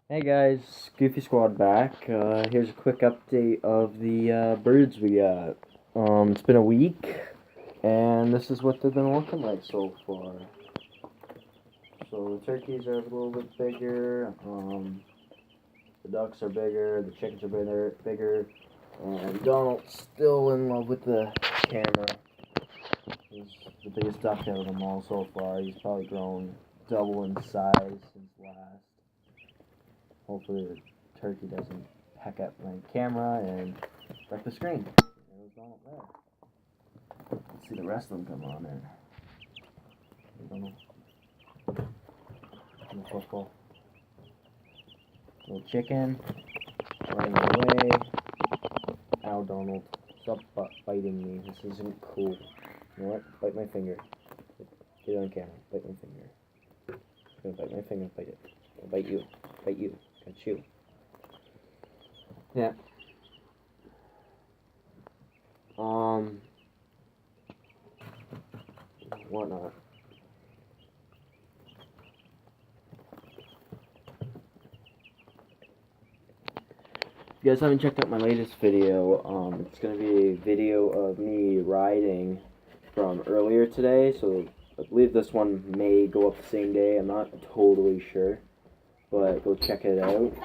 Hey guys, Goofy Squad back. Here's a quick update of the birds we got. It's been a week, and this is what they've been looking like so far. So the turkeys are a little bit bigger. The ducks are bigger. The chickens are bigger. And Donald's still in love with the camera. He's the biggest duck out of them all so far. He's probably grown double in size since last. Hopefully the turkey doesn't peck at my camera and wreck the screen. There's Donald there. Let's see the rest of them come on there. Donald. And the football. Little chicken. Running away. Ow, Donald. Stop biting me. This isn't cool. You know what? Bite my finger. Get it on camera. Bite my finger. I'm gonna bite my finger. Bite it. I'll bite you. Bite you. Got you. Yeah. Whatnot. If you guys haven't checked out my latest video, it's gonna be a video of me riding from earlier today, so I believe this one may go up the same day. I'm not totally sure, but go check it out.